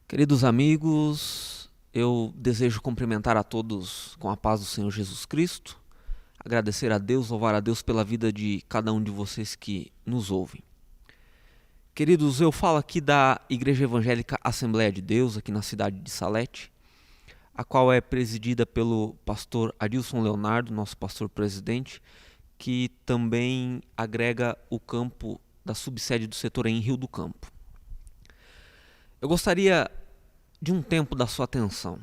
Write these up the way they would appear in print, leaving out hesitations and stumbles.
Queridos amigos, eu desejo cumprimentar a todos com a paz do Senhor Jesus Cristo, agradecer a Deus, louvar a Deus pela vida de cada um de vocês que nos ouvem. Queridos, eu falo aqui da Igreja Evangélica Assembleia de Deus, aqui na cidade de Salete, a qual é presidida pelo pastor Adilson Leonardo, nosso pastor presidente, que também agrega o campo da subsede do setor em Rio do Campo. Eu gostaria de um tempo da sua atenção.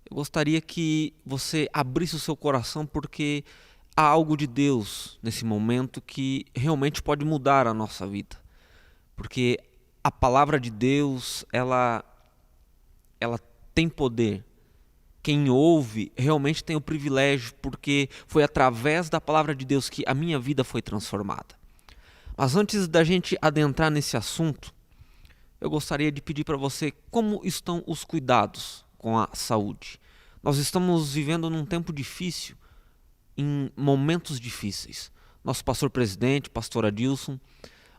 Eu gostaria que você abrisse o seu coração porque há algo de Deus nesse momento que realmente pode mudar a nossa vida. Porque a palavra de Deus, ela tem poder. Quem ouve realmente tem o privilégio, porque foi através da palavra de Deus que a minha vida foi transformada. Mas antes da gente adentrar nesse assunto, eu gostaria de pedir para você como estão os cuidados com a saúde. Nós estamos vivendo num tempo difícil, em momentos difíceis. Nosso pastor presidente, pastor Adilson,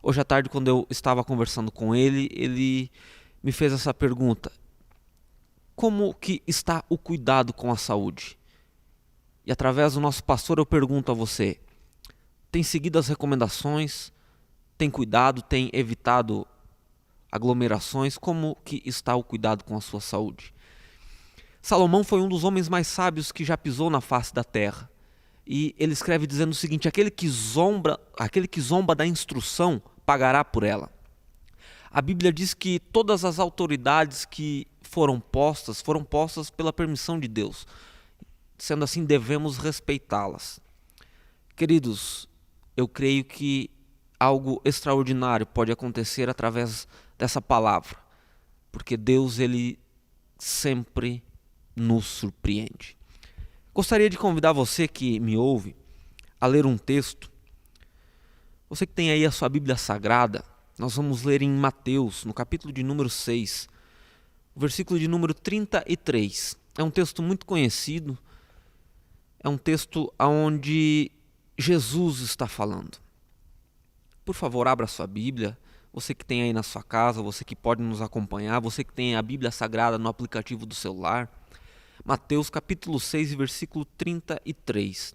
hoje à tarde quando eu estava conversando com ele, ele me fez essa pergunta: como que está o cuidado com a saúde? E através do nosso pastor eu pergunto a você, tem seguido as recomendações? Tem cuidado? Tem evitado aglomerações? Como que está o cuidado com a sua saúde? Salomão foi um dos homens mais sábios que já pisou na face da terra. E ele escreve dizendo o seguinte: aquele que zomba da instrução pagará por ela. A Bíblia diz que todas as autoridades que foram postas pela permissão de Deus. Sendo assim, devemos respeitá-las. Queridos, eu creio que algo extraordinário pode acontecer através dessa palavra, porque Deus, ele sempre nos surpreende. Gostaria de convidar você que me ouve a ler um texto. Você que tem aí a sua Bíblia Sagrada, nós vamos ler em Mateus, no capítulo de número 6, o versículo de número 33. É um texto muito conhecido, é um texto onde Jesus está falando. Por favor, abra a sua Bíblia. Você que tem aí na sua casa, você que pode nos acompanhar, você que tem a Bíblia Sagrada no aplicativo do celular. Mateus capítulo 6, versículo 33,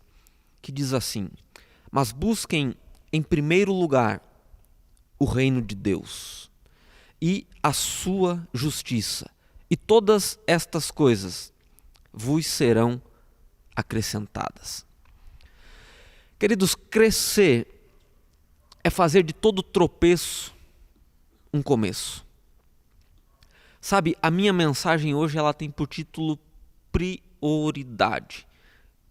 que diz assim: mas busquem em primeiro lugar o reino de Deus e a sua justiça, e todas estas coisas vos serão acrescentadas. Queridos, crescer é fazer de todo tropeço um começo. Sabe, a minha mensagem hoje ela tem por título prioridade.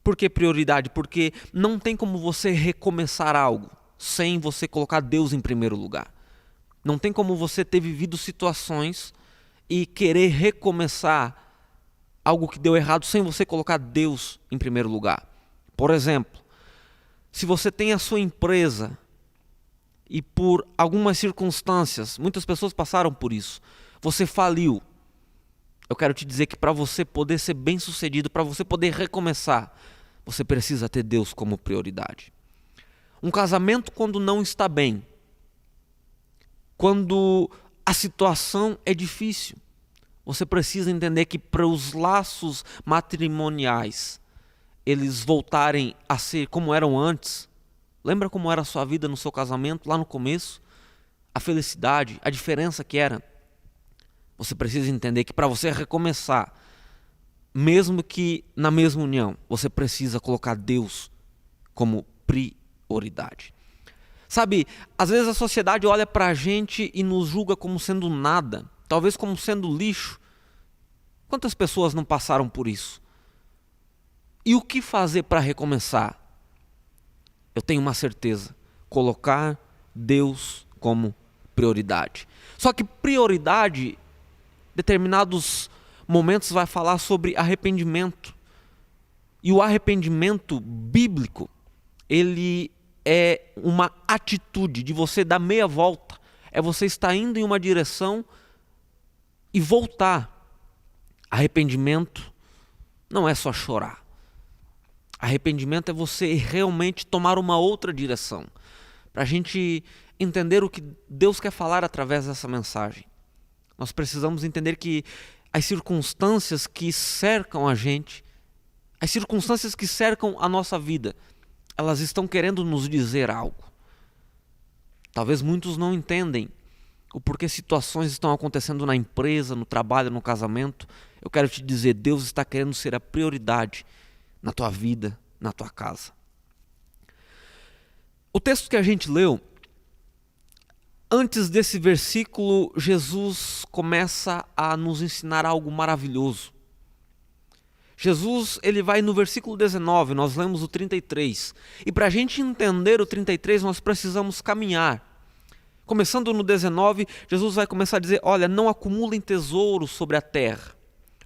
Por que prioridade? Porque não tem como você recomeçar algo sem você colocar Deus em primeiro lugar. Não tem como você ter vivido situações e querer recomeçar algo que deu errado sem você colocar Deus em primeiro lugar. Por exemplo, se você tem a sua empresa e por algumas circunstâncias, muitas pessoas passaram por isso, você faliu. Eu quero te dizer que para você poder ser bem-sucedido, para você poder recomeçar, você precisa ter Deus como prioridade. Um casamento quando não está bem, quando a situação é difícil, você precisa entender que para os laços matrimoniais, eles voltarem a ser como eram antes. Lembra como era a sua vida no seu casamento, lá no começo? A felicidade, a diferença que era. Você precisa entender que para você recomeçar, mesmo que na mesma união, você precisa colocar Deus como prioridade. Sabe, às vezes a sociedade olha para a gente e nos julga como sendo nada, talvez como sendo lixo. Quantas pessoas não passaram por isso? E o que fazer para recomeçar? Eu tenho uma certeza: colocar Deus como prioridade. Só que prioridade, determinados momentos vai falar sobre arrependimento. E o arrependimento bíblico, ele é uma atitude de você dar meia volta. É você estar indo em uma direção e voltar. Arrependimento não é só chorar. Arrependimento é você realmente tomar uma outra direção. Para a gente entender o que Deus quer falar através dessa mensagem. Nós precisamos entender que as circunstâncias que cercam a gente, as circunstâncias que cercam a nossa vida, elas estão querendo nos dizer algo. Talvez muitos não entendem o porquê situações estão acontecendo na empresa, no trabalho, no casamento. Eu quero te dizer, Deus está querendo ser a prioridade na tua vida, na tua casa. O texto que a gente leu, antes desse versículo, Jesus começa a nos ensinar algo maravilhoso. Jesus, ele vai no versículo 19, nós lemos o 33. E para a gente entender o 33, nós precisamos caminhar. Começando no 19, Jesus vai começar a dizer, olha, não acumulem tesouros sobre a terra,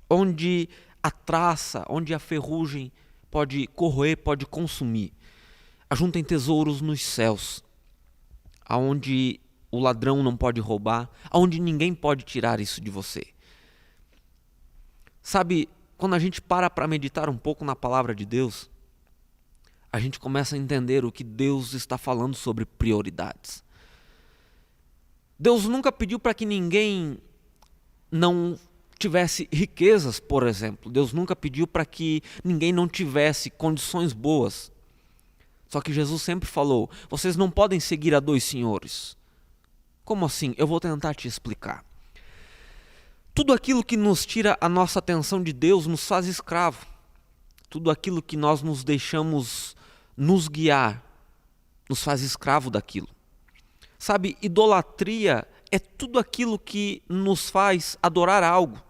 onde a traça, onde a ferrugem pode corroer, pode consumir. Ajuntem tesouros nos céus, aonde o ladrão não pode roubar, aonde ninguém pode tirar isso de você. Sabe, quando a gente para meditar um pouco na palavra de Deus, a gente começa a entender o que Deus está falando sobre prioridades. Deus nunca pediu para que ninguém não tivesse riquezas, por exemplo. Deus nunca pediu para que ninguém não tivesse condições boas. Só que Jesus sempre falou, vocês não podem seguir a dois senhores. Como assim? Eu vou tentar te explicar. Tudo aquilo que nos tira a nossa atenção de Deus nos faz escravo. Tudo aquilo que nós nos deixamos nos guiar nos faz escravo daquilo. Sabe, idolatria é tudo aquilo que nos faz adorar algo.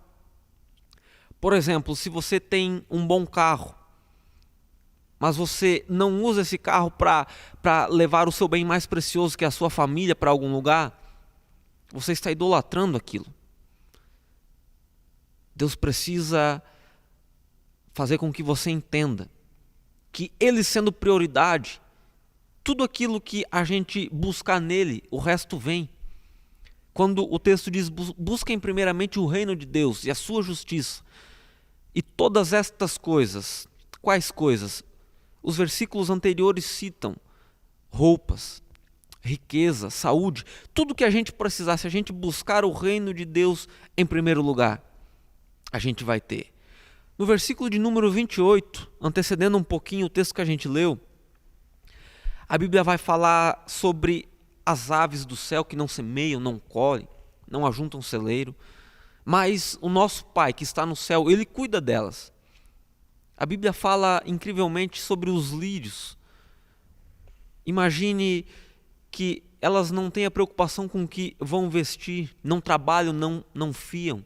Por exemplo, se você tem um bom carro, mas você não usa esse carro para levar o seu bem mais precioso, que é a sua família, para algum lugar, você está idolatrando aquilo. Deus precisa fazer com que você entenda que Ele sendo prioridade, tudo aquilo que a gente buscar nele, o resto vem. Quando o texto diz, busquem primeiramente o reino de Deus e a sua justiça, e todas estas coisas, quais coisas? Os versículos anteriores citam roupas, riqueza, saúde, tudo que a gente precisar, se a gente buscar o reino de Deus em primeiro lugar, a gente vai ter. No versículo de número 28, antecedendo um pouquinho o texto que a gente leu, a Bíblia vai falar sobre as aves do céu que não semeiam, não colhem, não ajuntam celeiro, mas o nosso Pai que está no céu, Ele cuida delas. A Bíblia fala incrivelmente sobre os lírios. Imagine que elas não têm a preocupação com o que vão vestir, não trabalham, não fiam.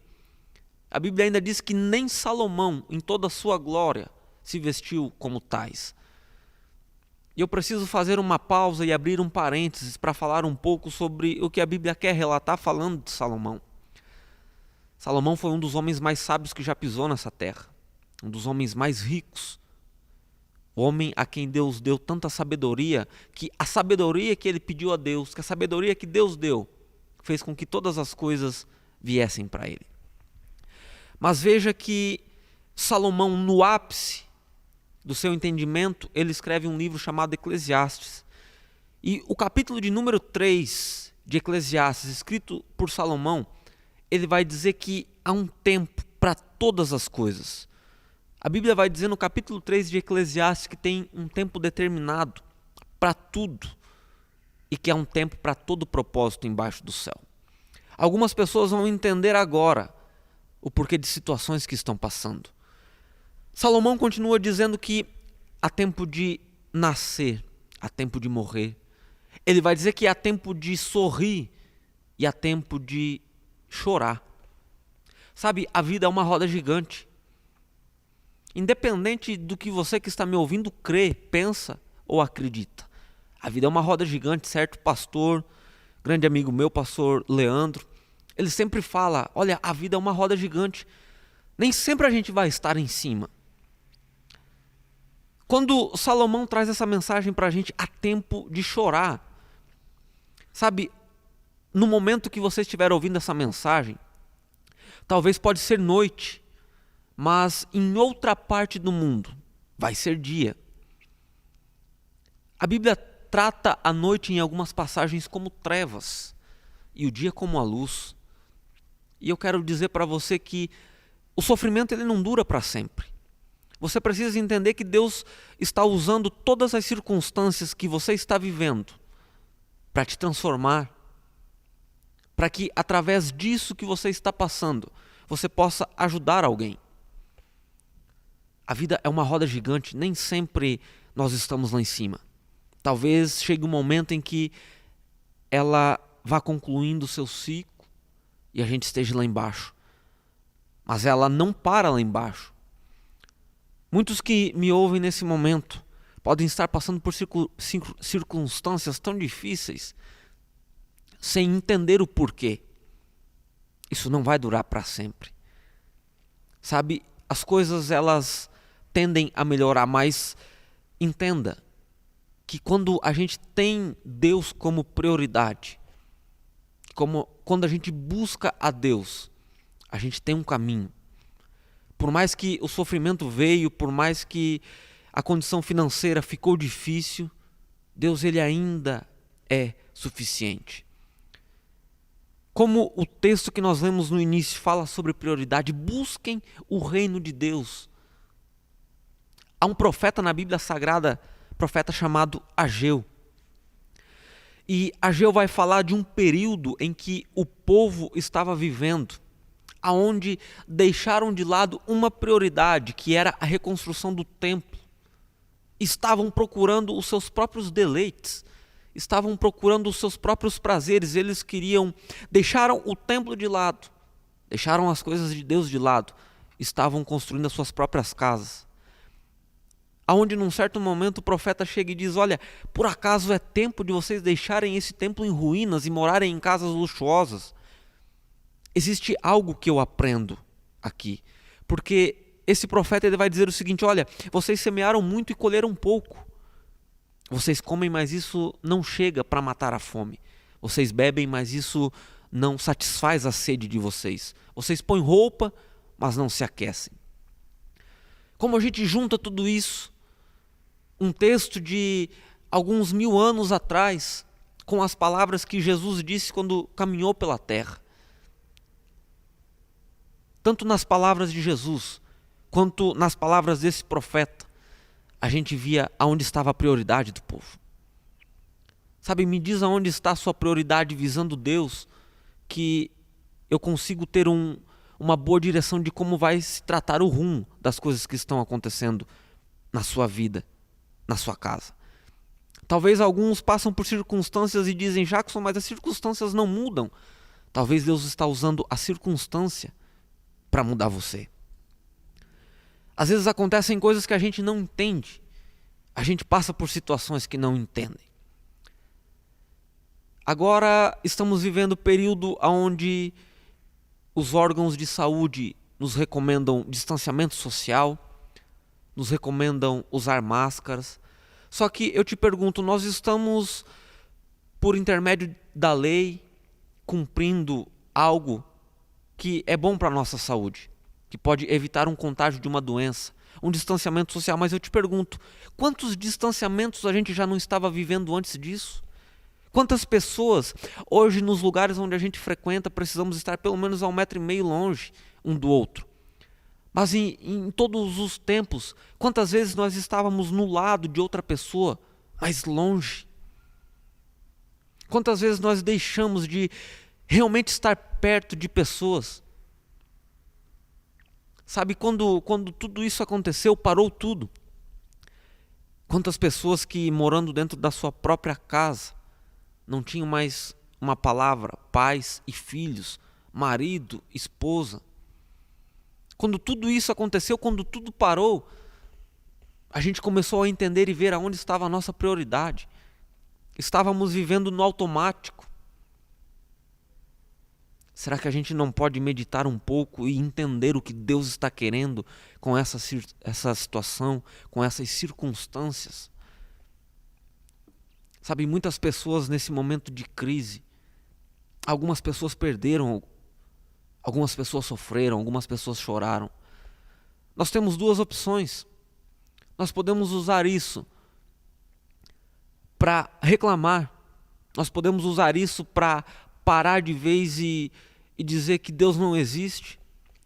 A Bíblia ainda diz que nem Salomão, em toda a sua glória, se vestiu como tais. E eu preciso fazer uma pausa e abrir um parênteses para falar um pouco sobre o que a Bíblia quer relatar falando de Salomão. Salomão foi um dos homens mais sábios que já pisou nessa terra, um dos homens mais ricos, o homem a quem Deus deu tanta sabedoria, que a sabedoria que ele pediu a Deus, que a sabedoria que Deus deu, fez com que todas as coisas viessem para ele. Mas veja que Salomão, no ápice do seu entendimento, ele escreve um livro chamado Eclesiastes. E o capítulo de número 3 de Eclesiastes, escrito por Salomão, ele vai dizer que há um tempo para todas as coisas. A Bíblia vai dizer no capítulo 3 de Eclesiastes que tem um tempo determinado para tudo e que há um tempo para todo propósito embaixo do céu. Algumas pessoas vão entender agora o porquê de situações que estão passando. Salomão continua dizendo que há tempo de nascer, há tempo de morrer. Ele vai dizer que há tempo de sorrir e há tempo de chorar. Sabe, a vida é uma roda gigante. Independente do que você que está me ouvindo crê, pensa ou acredita. A vida é uma roda gigante, certo? Pastor, grande amigo meu, pastor Leandro, ele sempre fala, olha, a vida é uma roda gigante. Nem sempre a gente vai estar em cima. Quando Salomão traz essa mensagem para a gente, há tempo de chorar. Sabe, no momento que você estiver ouvindo essa mensagem, talvez pode ser noite, mas em outra parte do mundo vai ser dia. A Bíblia trata a noite em algumas passagens como trevas e o dia como a luz. E eu quero dizer para você que o sofrimento ele não dura para sempre. Você precisa entender que Deus está usando todas as circunstâncias que você está vivendo para te transformar, para que através disso que você está passando, você possa ajudar alguém. A vida é uma roda gigante, nem sempre nós estamos lá em cima. Talvez chegue um momento em que ela vá concluindo o seu ciclo e a gente esteja lá embaixo. Mas ela não para lá embaixo. Muitos que me ouvem nesse momento podem estar passando por circunstâncias tão difíceis sem entender o porquê. Isso não vai durar para sempre. Sabe, as coisas elas tendem a melhorar, mas entenda que quando a gente tem Deus como prioridade, quando a gente busca a Deus, a gente tem um caminho. Por mais que o sofrimento veio, por mais que a condição financeira ficou difícil, Deus ele ainda é suficiente. Como o texto que nós lemos no início fala sobre prioridade, busquem o reino de Deus. Há um profeta na Bíblia Sagrada, profeta chamado Ageu. E Ageu vai falar de um período em que o povo estava vivendo, aonde deixaram de lado uma prioridade, que era a reconstrução do templo. Estavam procurando os seus próprios deleites, estavam procurando os seus próprios prazeres, eles deixaram o templo de lado, deixaram as coisas de Deus de lado, estavam construindo as suas próprias casas. Aonde num certo momento o profeta chega e diz: olha, por acaso é tempo de vocês deixarem esse templo em ruínas e morarem em casas luxuosas? Existe algo que eu aprendo aqui, porque esse profeta ele vai dizer o seguinte: olha, vocês semearam muito e colheram pouco. Vocês comem, mas isso não chega para matar a fome. Vocês bebem, mas isso não satisfaz a sede de vocês. Vocês põem roupa, mas não se aquecem. Como a gente junta tudo isso, um texto de alguns 1000 anos atrás, com as palavras que Jesus disse quando caminhou pela terra. Tanto nas palavras de Jesus, quanto nas palavras desse profeta, a gente via aonde estava a prioridade do povo. Sabe, me diz aonde está a sua prioridade visando Deus, que eu consigo ter uma boa direção de como vai se tratar o rumo das coisas que estão acontecendo na sua vida, na sua casa. Talvez alguns passam por circunstâncias e dizem: Jackson, mas as circunstâncias não mudam. Talvez Deus está usando a circunstância para mudar você. Às vezes acontecem coisas que a gente não entende. A gente passa por situações que não entendem. Agora estamos vivendo o período onde os órgãos de saúde nos recomendam distanciamento social, nos recomendam usar máscaras. Só que eu te pergunto, nós estamos, por intermédio da lei, cumprindo algo que é bom para a nossa saúde, que pode evitar um contágio de uma doença, um distanciamento social. Mas eu te pergunto, quantos distanciamentos a gente já não estava vivendo antes disso? Quantas pessoas, hoje nos lugares onde a gente frequenta, precisamos estar pelo menos a 1,5 metro longe um do outro? Mas em todos os tempos, quantas vezes nós estávamos no lado de outra pessoa, mais longe? Quantas vezes nós deixamos de realmente estar perto de pessoas? Sabe, quando tudo isso aconteceu, parou tudo. Quantas pessoas que morando dentro da sua própria casa, não tinham mais uma palavra, pais e filhos, marido, esposa. Quando tudo isso aconteceu, quando tudo parou, a gente começou a entender e ver aonde estava a nossa prioridade. Estávamos vivendo no automático. Será que a gente não pode meditar um pouco e entender o que Deus está querendo com essa situação, com essas circunstâncias? Sabe, muitas pessoas nesse momento de crise, algumas pessoas perderam, algumas pessoas sofreram, algumas pessoas choraram. Nós temos duas opções. Nós podemos usar isso para reclamar. Nós podemos usar isso para parar de vez e e dizer que Deus não existe,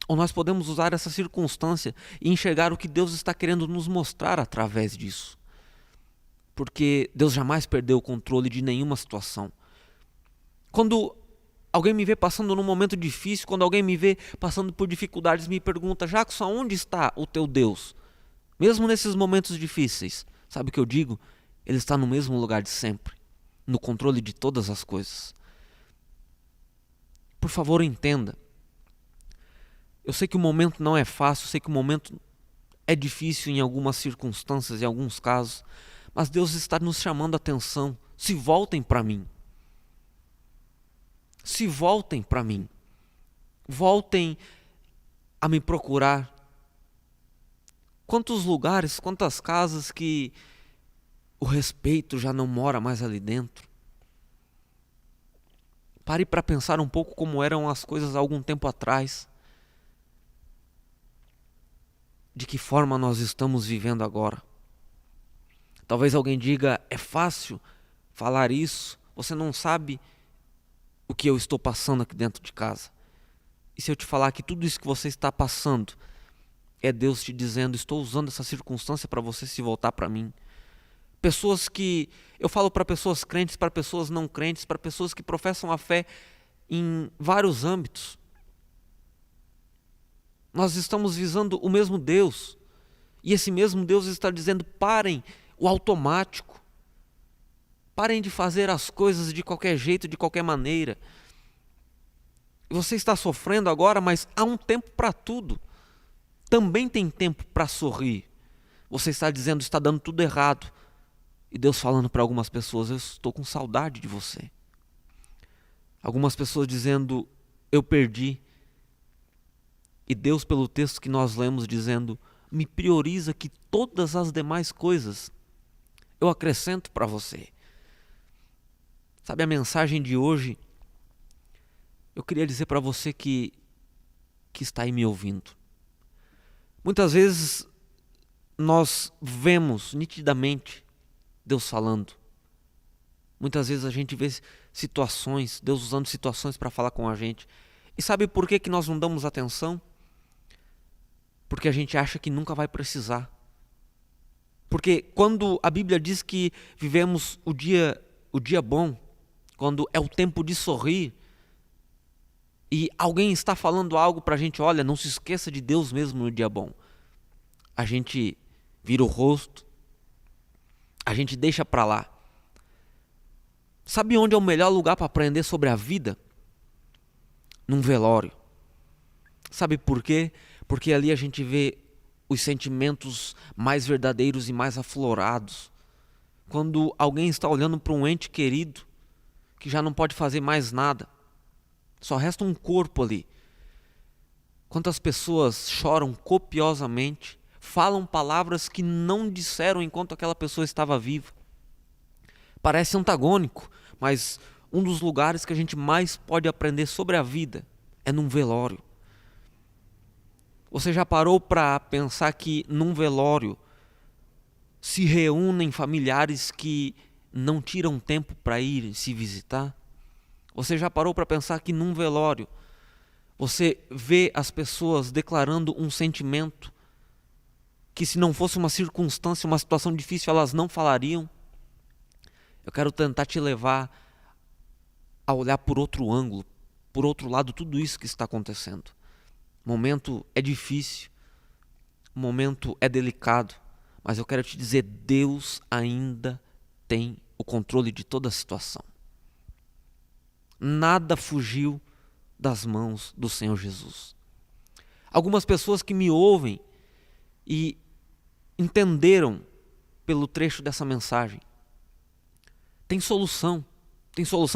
ou nós podemos usar essa circunstância e enxergar o que Deus está querendo nos mostrar através disso. Porque Deus jamais perdeu o controle de nenhuma situação. Quando alguém me vê passando num momento difícil, quando alguém me vê passando por dificuldades, me pergunta: Jackson, onde está o teu Deus? Mesmo nesses momentos difíceis, sabe o que eu digo? Ele está no mesmo lugar de sempre, no controle de todas as coisas. Por favor, entenda. Eu sei que o momento não é fácil, eu sei que o momento é difícil em algumas circunstâncias, em alguns casos, mas Deus está nos chamando a atenção. Se voltem para mim. Se voltem para mim. Voltem a me procurar. Quantos lugares, quantas casas que o respeito já não mora mais ali dentro. Pare para pensar um pouco como eram as coisas há algum tempo atrás. De que forma nós estamos vivendo agora. Talvez alguém diga: é fácil falar isso, você não sabe o que eu estou passando aqui dentro de casa. E se eu te falar que tudo isso que você está passando é Deus te dizendo: estou usando essa circunstância para você se voltar para mim. Pessoas que, eu falo para pessoas crentes, para pessoas não crentes, para pessoas que professam a fé em vários âmbitos. Nós estamos visando o mesmo Deus. E esse mesmo Deus está dizendo: parem o automático. Parem de fazer as coisas de qualquer jeito, de qualquer maneira. Você está sofrendo agora, mas há um tempo para tudo. Também tem tempo para sorrir. Você está dizendo: está dando tudo errado. E Deus falando para algumas pessoas: eu estou com saudade de você. Algumas pessoas dizendo: eu perdi. E Deus, pelo texto que nós lemos, dizendo: me prioriza que todas as demais coisas eu acrescento para você. Sabe a mensagem de hoje? Eu queria dizer para você que está aí me ouvindo. Muitas vezes nós vemos nitidamente Deus falando. Muitas vezes a gente vê situações, Deus usando situações para falar com a gente. E sabe por que nós não damos atenção? Porque a gente acha que nunca vai precisar. Porque quando a Bíblia diz que vivemos o dia bom, quando é o tempo de sorrir, e alguém está falando algo para a gente: olha, não se esqueça de Deus mesmo no dia bom. A gente vira o rosto, a gente deixa para lá. Sabe onde é o melhor lugar para aprender sobre a vida? Num velório. Sabe por quê? Porque ali a gente vê os sentimentos mais verdadeiros e mais aflorados. Quando alguém está olhando para um ente querido que já não pode fazer mais nada, só resta um corpo ali. Quantas pessoas choram copiosamente, falam palavras que não disseram enquanto aquela pessoa estava viva. Parece antagônico, mas um dos lugares que a gente mais pode aprender sobre a vida é num velório. Você já parou para pensar que num velório se reúnem familiares que não tiram tempo para ir se visitar? Você já parou para pensar que num velório você vê as pessoas declarando um sentimento que, se não fosse uma circunstância, uma situação difícil, elas não falariam? Eu quero tentar te levar a olhar por outro ângulo, por outro lado, tudo isso que está acontecendo. O momento é difícil, o momento é delicado, mas eu quero te dizer: Deus ainda tem o controle de toda a situação. Nada fugiu das mãos do Senhor Jesus. Algumas pessoas que me ouvem e entenderam pelo trecho dessa mensagem: tem solução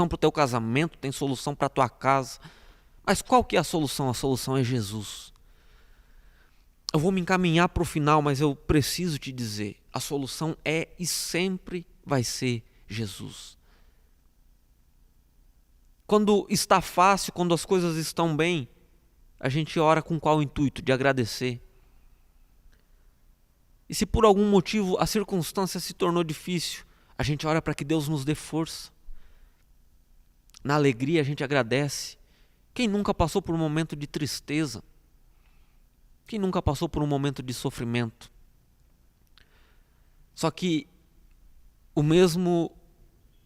para o teu casamento, tem solução para a tua casa. Mas qual que é a solução? A solução é Jesus. Eu vou me encaminhar para o final, mas eu preciso te dizer: a solução é e sempre vai ser Jesus. Quando está fácil, quando as coisas estão bem, a gente ora com qual intuito? De agradecer. E se por algum motivo a circunstância se tornou difícil, a gente ora para que Deus nos dê força. Na alegria a gente agradece. Quem nunca passou por um momento de tristeza? Quem nunca passou por um momento de sofrimento? Só que o mesmo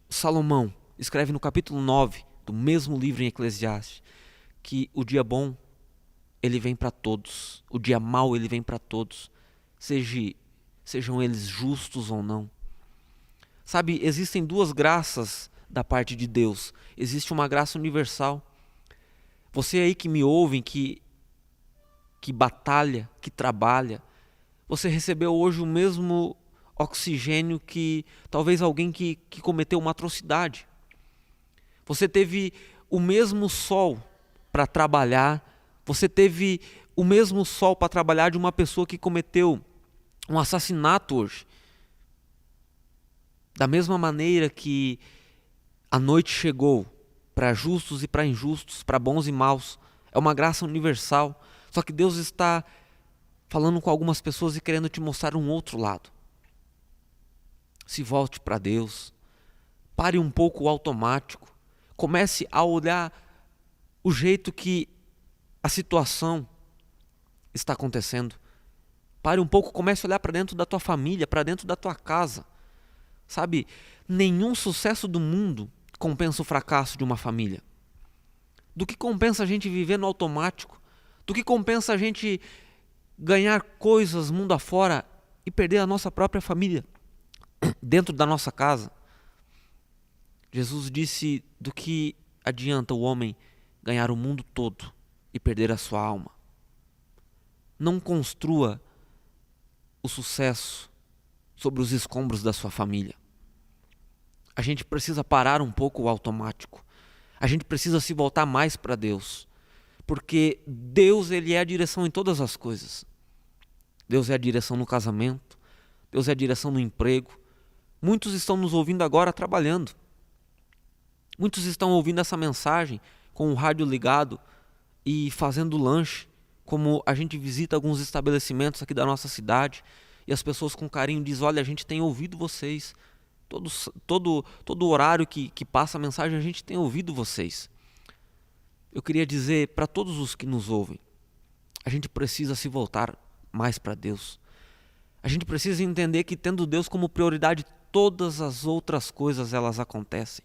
Salomão escreve no capítulo 9 do mesmo livro em Eclesiastes que o dia bom ele vem para todos, o dia mau ele vem para todos, sejam eles justos ou não. Sabe, existem duas graças da parte de Deus. Existe uma graça universal. Você aí que me ouve, que batalha, que trabalha, você recebeu hoje o mesmo oxigênio que talvez alguém que cometeu uma atrocidade. Você teve o mesmo sol para trabalhar, você teve o mesmo sol para trabalhar de uma pessoa que cometeu um assassinato hoje. Da mesma maneira que a noite chegou para justos e para injustos, para bons e maus, é uma graça universal. Só que Deus está falando com algumas pessoas e querendo te mostrar um outro lado. Se volte para Deus, pare um pouco o automático, comece a olhar o jeito que a situação está acontecendo. Pare um pouco, comece a olhar para dentro da tua família, para dentro da tua casa. Sabe, nenhum sucesso do mundo compensa o fracasso de uma família. Do que compensa a gente viver no automático? Do que compensa a gente ganhar coisas mundo afora e perder a nossa própria família dentro da nossa casa? Jesus disse: do que adianta o homem ganhar o mundo todo e perder a sua alma? Não construa o sucesso sobre os escombros da sua família. A gente precisa parar um pouco o automático. A gente precisa se voltar mais para Deus. Porque Deus, Ele é a direção em todas as coisas. Deus é a direção no casamento. Deus é a direção no emprego. Muitos estão nos ouvindo agora trabalhando. Muitos estão ouvindo essa mensagem com o rádio ligado e fazendo lanche, como a gente visita alguns estabelecimentos aqui da nossa cidade e as pessoas com carinho dizem: olha, a gente tem ouvido vocês. Todo horário que passa a mensagem, a gente tem ouvido vocês. Eu queria dizer para todos os que nos ouvem, a gente precisa se voltar mais para Deus. A gente precisa entender que tendo Deus como prioridade, todas as outras coisas elas acontecem.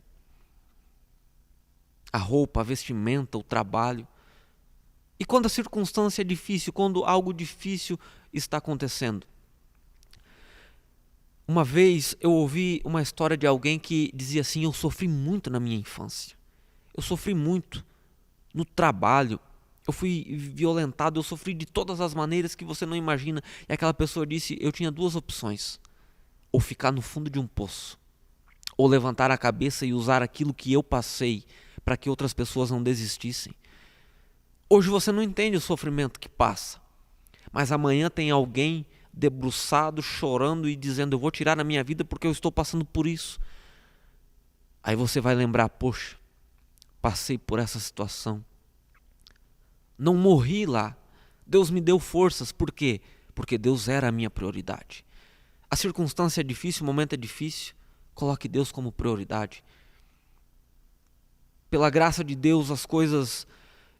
A roupa, a vestimenta, o trabalho. E quando a circunstância é difícil, quando algo difícil está acontecendo. Uma vez eu ouvi uma história de alguém que dizia assim: eu sofri muito na minha infância. Eu sofri muito no trabalho. Eu fui violentado, eu sofri de todas as maneiras que você não imagina. E aquela pessoa disse: eu tinha duas opções. Ou ficar no fundo de um poço. Ou levantar a cabeça e usar aquilo que eu passei para que outras pessoas não desistissem. Hoje você não entende o sofrimento que passa. Mas amanhã tem alguém debruçado, chorando e dizendo: eu vou tirar a minha vida porque eu estou passando por isso. Aí você vai lembrar: poxa, passei por essa situação. Não morri lá. Deus me deu forças. Por quê? Porque Deus era a minha prioridade. A circunstância é difícil, o momento é difícil. Coloque Deus como prioridade. Pela graça de Deus, as coisas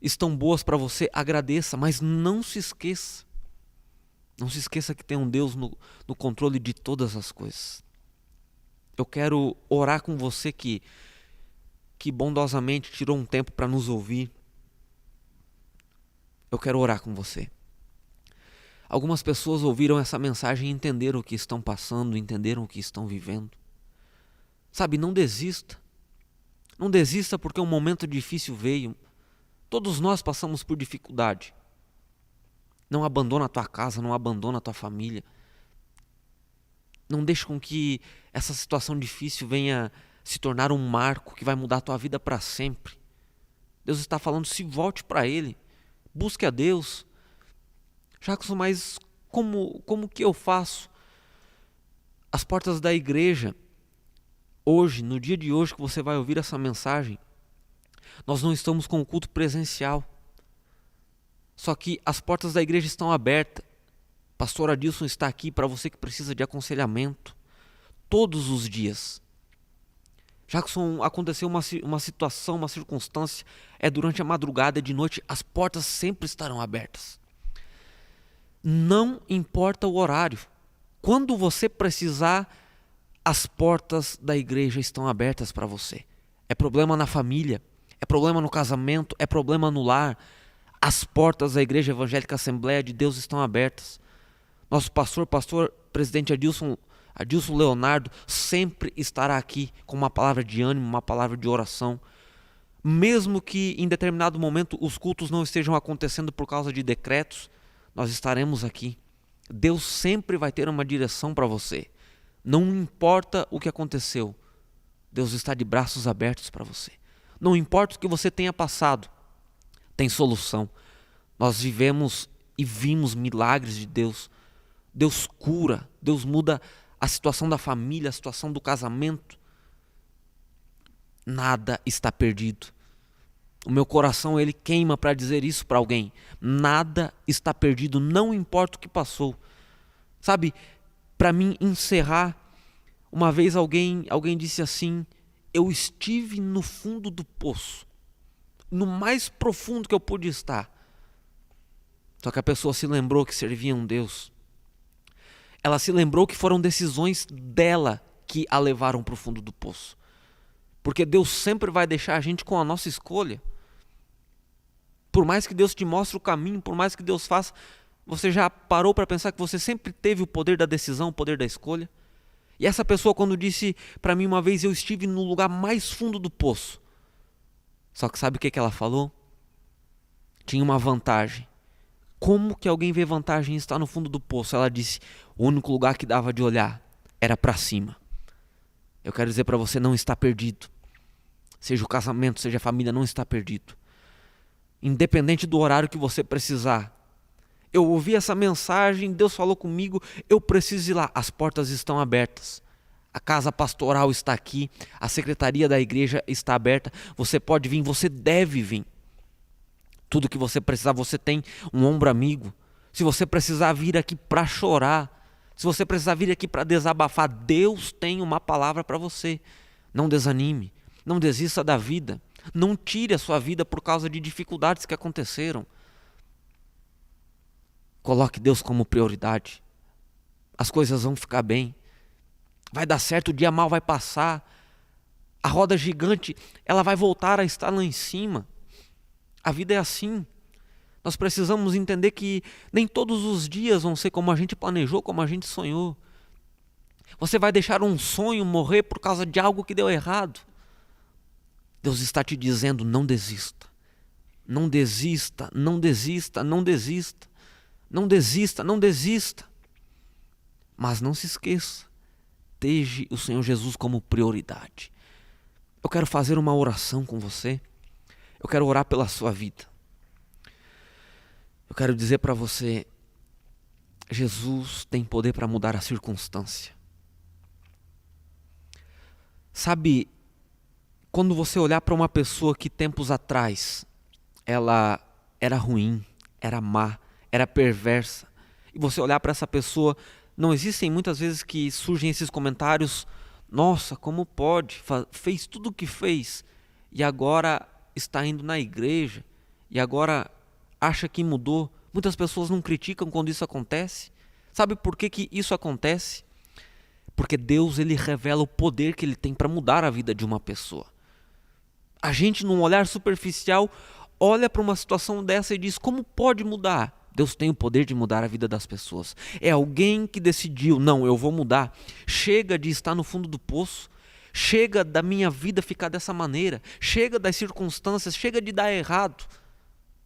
estão boas para você. Agradeça, mas não se esqueça. Não se esqueça que tem um Deus no controle de todas as coisas. Eu quero orar com você que bondosamente tirou um tempo para nos ouvir. Eu quero orar com você. Algumas pessoas ouviram essa mensagem e entenderam o que estão passando, entenderam o que estão vivendo. Sabe, não desista. Não desista porque um momento difícil veio. Todos nós passamos por dificuldade. Não abandona a tua casa, não abandona a tua família. Não deixe com que essa situação difícil venha se tornar um marco que vai mudar a tua vida para sempre. Deus está falando: se volte para Ele. Busque a Deus. Jackson, mas como que eu faço? As portas da igreja, hoje, no dia de hoje que você vai ouvir essa mensagem, nós não estamos com o culto presencial. Só que as portas da igreja estão abertas. Pastor Adilson está aqui para você que precisa de aconselhamento. Todos os dias. Jackson, aconteceu uma situação, uma circunstância, é durante a madrugada, é de noite, as portas sempre estarão abertas. Não importa o horário. Quando você precisar, as portas da igreja estão abertas para você. É problema na família, é problema no casamento, é problema no lar. As portas da Igreja Evangélica Assembleia de Deus estão abertas. Nosso pastor presidente Adilson Leonardo, sempre estará aqui com uma palavra de ânimo, uma palavra de oração. Mesmo que em determinado momento os cultos não estejam acontecendo por causa de decretos, nós estaremos aqui. Deus sempre vai ter uma direção para você. Não importa o que aconteceu, Deus está de braços abertos para você. Não importa o que você tenha passado, tem solução. Nós vivemos e vimos milagres de Deus. Deus cura, Deus muda a situação da família, a situação do casamento. Nada está perdido. O meu coração, ele queima para dizer isso para alguém. Nada está perdido, não importa o que passou. Sabe, para mim encerrar, uma vez alguém disse assim: eu estive no fundo do poço, no mais profundo que eu pude estar. Só que a pessoa se lembrou que servia um Deus. Ela se lembrou que foram decisões dela que a levaram para o fundo do poço. Porque Deus sempre vai deixar a gente com a nossa escolha. Por mais que Deus te mostre o caminho, por mais que Deus faça, você já parou para pensar que você sempre teve o poder da decisão, o poder da escolha? E essa pessoa, quando disse para mim uma vez, eu estive no lugar mais fundo do poço. Só que sabe o que ela falou? Tinha uma vantagem. Como que alguém vê vantagem em estar no fundo do poço? Ela disse, o único lugar que dava de olhar era para cima. Eu quero dizer para você, não está perdido. Seja o casamento, seja a família, não está perdido. Independente do horário que você precisar. Eu ouvi essa mensagem, Deus falou comigo, eu preciso ir lá. As portas estão abertas. A casa pastoral está aqui, a secretaria da igreja está aberta. Você pode vir, você deve vir. Tudo que você precisar, você tem um ombro amigo. Se você precisar vir aqui para chorar, se você precisar vir aqui para desabafar, Deus tem uma palavra para você. Não desanime, não desista da vida, não tire a sua vida por causa de dificuldades que aconteceram. Coloque Deus como prioridade. As coisas vão ficar bem. Vai dar certo, o dia mal vai passar. A roda gigante, ela vai voltar a estar lá em cima. A vida é assim. Nós precisamos entender que nem todos os dias vão ser como a gente planejou, como a gente sonhou. Você vai deixar um sonho morrer por causa de algo que deu errado. Deus está te dizendo, não desista. Não desista, não desista, não desista. Não desista, não desista. Mas não se esqueça, esteja o Senhor Jesus como prioridade. Eu quero fazer uma oração com você. Eu quero orar pela sua vida. Eu quero dizer para você, Jesus tem poder para mudar a circunstância. Sabe, quando você olhar para uma pessoa que tempos atrás ela era ruim, era má, era perversa, e você olhar para essa pessoa, não existem muitas vezes que surgem esses comentários, nossa, como pode, fez tudo o que fez, e agora está indo na igreja, e agora acha que mudou. Muitas pessoas não criticam quando isso acontece. Sabe por que isso acontece? Porque Deus, ele revela o poder que ele tem para mudar a vida de uma pessoa. A gente, num olhar superficial, olha para uma situação dessa e diz, como pode mudar? Deus tem o poder de mudar a vida das pessoas. É alguém que decidiu, não, eu vou mudar. Chega de estar no fundo do poço. Chega da minha vida ficar dessa maneira. Chega das circunstâncias, chega de dar errado.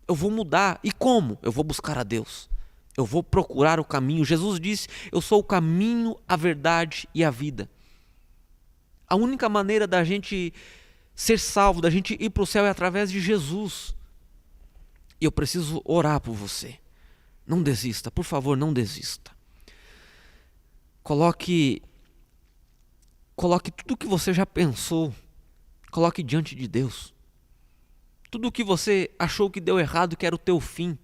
Eu vou mudar. E como? Eu vou buscar a Deus. Eu vou procurar o caminho. Jesus disse, eu sou o caminho, a verdade e a vida. A única maneira da gente ser salvo, da gente ir para o céu é através de Jesus. E eu preciso orar por você. Não desista, por favor, não desista. Coloque tudo o que você já pensou, coloque diante de Deus. Tudo o que você achou que deu errado, que era o teu fim,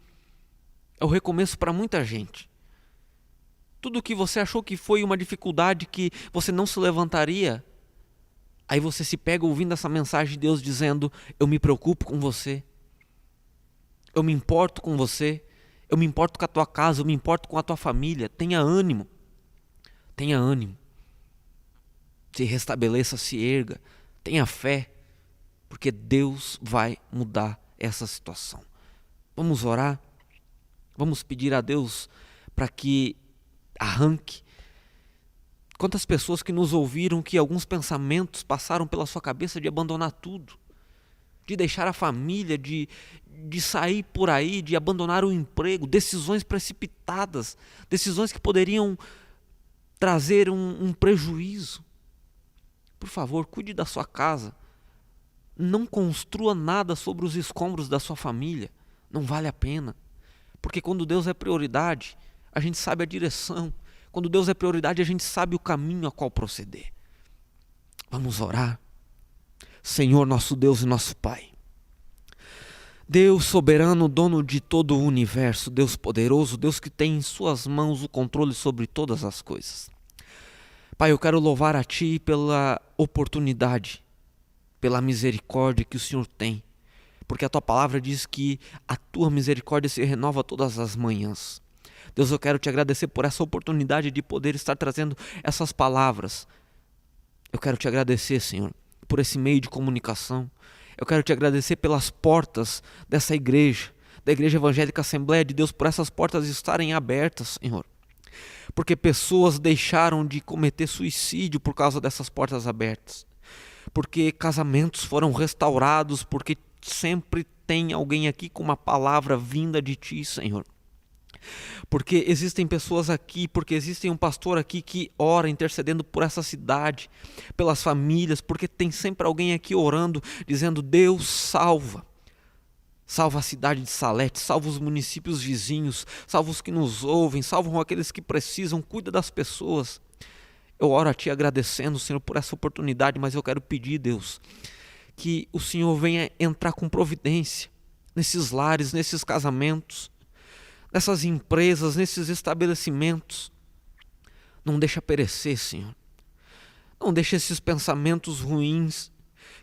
é o recomeço para muita gente. Tudo o que você achou que foi uma dificuldade, que você não se levantaria, Aí você se pega ouvindo essa mensagem de Deus dizendo: eu me preocupo com você, eu me importo com você, eu me importo com a tua casa, eu me importo com a tua família. Tenha ânimo, tenha ânimo. Se restabeleça, se erga, tenha fé, porque Deus vai mudar essa situação. Vamos orar, vamos pedir a Deus para que arranque. Quantas pessoas que nos ouviram, que alguns pensamentos passaram pela sua cabeça de abandonar tudo, de deixar a família, de sair por aí, de abandonar o emprego, decisões precipitadas, decisões que poderiam trazer um prejuízo. Por favor, cuide da sua casa. Não construa nada sobre os escombros da sua família. Não vale a pena. Porque quando Deus é prioridade, a gente sabe a direção. Quando Deus é prioridade, a gente sabe o caminho a qual proceder. Vamos orar. Senhor, nosso Deus e nosso Pai. Deus soberano, dono de todo o universo, Deus poderoso, Deus que tem em suas mãos o controle sobre todas as coisas. Pai, eu quero louvar a Ti pela oportunidade, pela misericórdia que o Senhor tem. Porque a Tua palavra diz que a Tua misericórdia se renova todas as manhãs. Deus, eu quero Te agradecer por essa oportunidade de poder estar trazendo essas palavras. Eu quero Te agradecer, Senhor, por esse meio de comunicação. Eu quero Te agradecer pelas portas dessa igreja, da Igreja Evangélica Assembleia de Deus, por essas portas estarem abertas, Senhor. Porque pessoas deixaram de cometer suicídio por causa dessas portas abertas. Porque casamentos foram restaurados, porque sempre tem alguém aqui com uma palavra vinda de Ti, Senhor. Porque existem pessoas aqui, porque existe um pastor aqui que ora, intercedendo por essa cidade, pelas famílias, porque tem sempre alguém aqui orando, dizendo: Deus salva. Salva a cidade de Salete, salva os municípios vizinhos, salva os que nos ouvem, salvam aqueles que precisam, cuida das pessoas. Eu oro a Ti agradecendo, Senhor, por essa oportunidade, mas eu quero pedir, Deus, que o Senhor venha entrar com providência nesses lares, nesses casamentos, nessas empresas, nesses estabelecimentos. Não deixa perecer, Senhor. Não deixa esses pensamentos ruins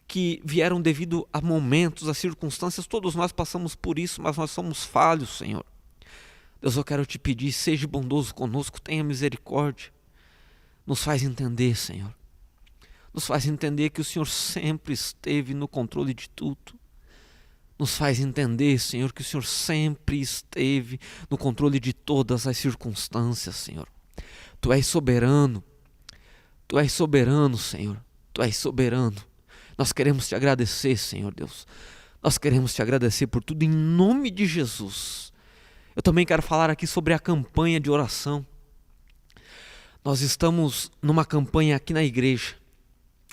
que vieram devido a momentos, a circunstâncias. Todos nós passamos por isso, mas nós somos falhos, Senhor. Deus, eu quero Te pedir, seja bondoso conosco, tenha misericórdia. Nos faz entender, Senhor. Nos faz entender que o Senhor sempre esteve no controle de tudo. Nos faz entender, Senhor, que o Senhor sempre esteve no controle de todas as circunstâncias, Senhor. Tu és soberano. Tu és soberano, Senhor. Tu és soberano. Nós queremos Te agradecer, Senhor Deus. Nós queremos Te agradecer por tudo em nome de Jesus. Eu também quero falar aqui sobre a campanha de oração. Nós estamos numa campanha aqui na igreja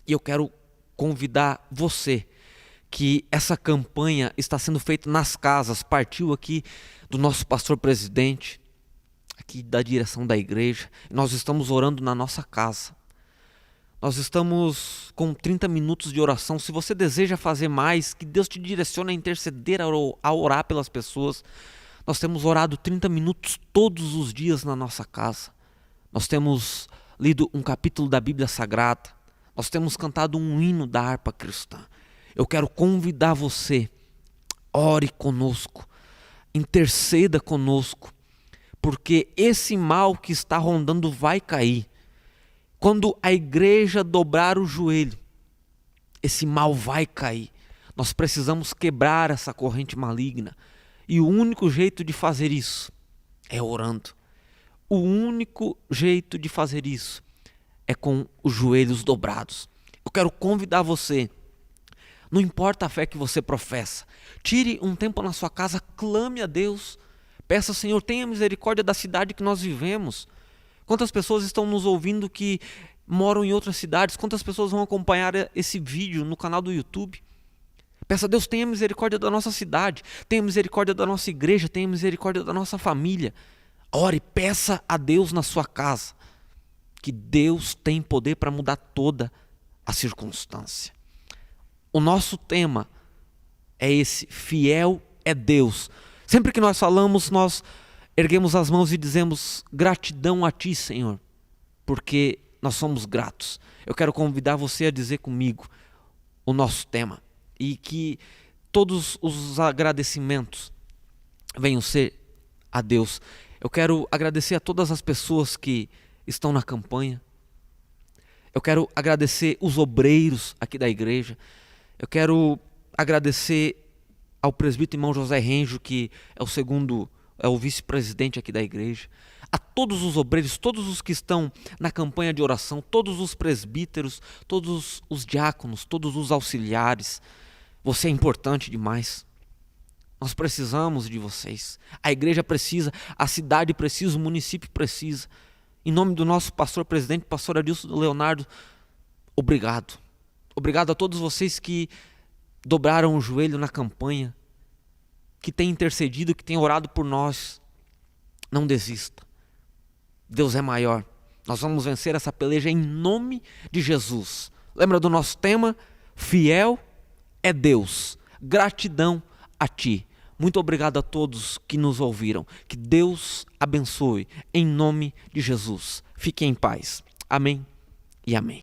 e eu quero convidar você, que essa campanha está sendo feita nas casas, partiu aqui do nosso pastor presidente, aqui da direção da igreja. Nós estamos orando na nossa casa. Nós estamos com 30 minutos de oração. Se você deseja fazer mais, que Deus te direcione a interceder, a orar pelas pessoas. Nós temos orado 30 minutos todos os dias na nossa casa. Nós temos lido um capítulo da Bíblia Sagrada. Nós temos cantado um hino da harpa cristã. Eu quero convidar você, ore conosco, interceda conosco, porque esse mal que está rondando vai cair. Quando a igreja dobrar o joelho, esse mal vai cair. Nós precisamos quebrar essa corrente maligna. E o único jeito de fazer isso é orando. O único jeito de fazer isso é com os joelhos dobrados. Eu quero convidar você, não importa a fé que você professa, tire um tempo na sua casa, clame a Deus, peça: Senhor, tenha misericórdia da cidade que nós vivemos. Quantas pessoas estão nos ouvindo que moram em outras cidades? Quantas pessoas vão acompanhar esse vídeo no canal do YouTube? Peça a Deus: tenha misericórdia da nossa cidade, tenha misericórdia da nossa igreja, tenha misericórdia da nossa família. Ore, peça a Deus na sua casa, que Deus tem poder para mudar toda a circunstância. O nosso tema é esse: fiel é Deus. Sempre que nós falamos, nós erguemos as mãos e dizemos: gratidão a Ti, Senhor, porque nós somos gratos. Eu quero convidar você a dizer comigo o nosso tema e que todos os agradecimentos venham ser a Deus. Eu quero agradecer a todas as pessoas que estão na campanha. Eu quero agradecer os obreiros aqui da igreja. Eu quero agradecer ao presbítero irmão José Renjo, que é o vice-presidente aqui da igreja. A todos os obreiros, todos os que estão na campanha de oração, todos os presbíteros, todos os diáconos, todos os auxiliares. Você é importante demais. Nós precisamos de vocês. A igreja precisa, a cidade precisa, o município precisa. Em nome do nosso pastor presidente, pastor Adilson Leonardo, obrigado. Obrigado a todos vocês que dobraram o joelho na campanha, que têm intercedido, que têm orado por nós. Não desista. Deus é maior. Nós vamos vencer essa peleja em nome de Jesus. Lembra do nosso tema? Fiel é Deus. Gratidão a Ti. Muito obrigado a todos que nos ouviram. Que Deus abençoe em nome de Jesus. Fiquem em paz. Amém e amém.